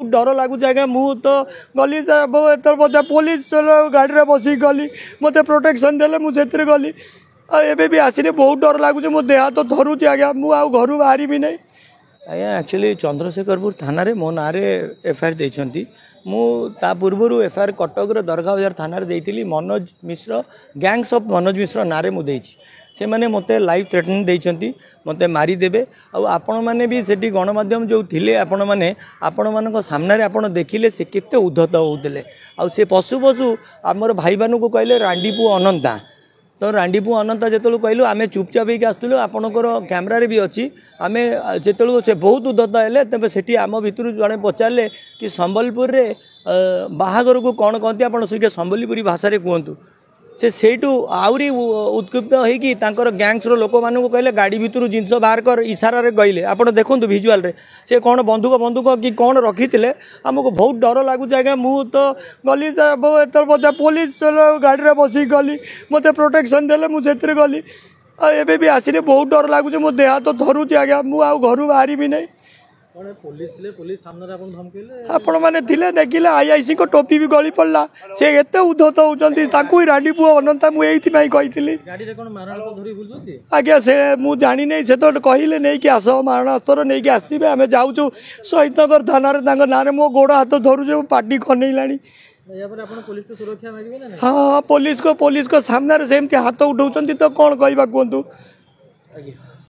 डर लगुच आज्ञा मु तो गली एत पुलिस गाड़ी बस गली मत प्रोटेक्शन देले मुझे गली एबे भी आसने बहुत डर लगुच मो देह हाथ धरुची आज्ञा मु घर बाहरी भी नहीं आज्ञा एक्चुअली चंद्रशेखरपुर थाना रे मो ना एफआईआर देती मुता पूर्व एफआईआर कटक दरगाह बाजार थाना देती मनोज मिश्र गैंग्स ऑफ मनोज मिश्र ना मुझे से मैंने मत लाइव थ्रेटनिंग देती मत मारिदेवे आपण मैंने भी सेठी गणमाध्यम जो थिले आपण मैंने आपण मान सामने आप देखिले से केते उद्धत होते से पशु पशु आमर भाई मान को कहले रांडीपु अनंता तो रांडीपु अनंता जो कहलु आम चुपचाप होकर आसलु आपणकर कैमेरा भी अच्छी आम जो से बहुत उद्धत है तेज से आम भितर जड़े पचारे कि संबलपुर रे बाहागर को कौन कहते आप संबलपुरी भाषा कहतु से सेठू आहरी उत्क्षिप्त होकर गैंग्स लोक मानू कहले गाड़ी भितर जिनस बाहर कर इशारा गईले आप देखो भिजुआल रे से कौन बंदूक बंदूक कि कौन रखी थे आमको बहुत डर लगुच आज्ञा मु तो गली एत पुलिस गाड़ी बस गली मत प्रोटेक्शन देले मुझे गली एबे भी आसने बहुत डर लगुच मो देह हाथ धरुची आज्ञा मु घर बाहरी भी नहीं आपण मैंने देखिले आईआईसी को टोपी भी गली पड़ा से एते उद्धत होती रांडी पुओ अनंता मुझे कही आज्ञा से मुझे जानी नहीं से तो कहले नहीं कि आस मारणास्त्र नहीं कि आसवे आम जाऊँ शहीदनगर थाना ना मो गोड़ हाथ धरुचे पार्टी खनईला हाँ पुलिस को सामने से हाथ उठाऊँ तो कौन कहवा कहतु।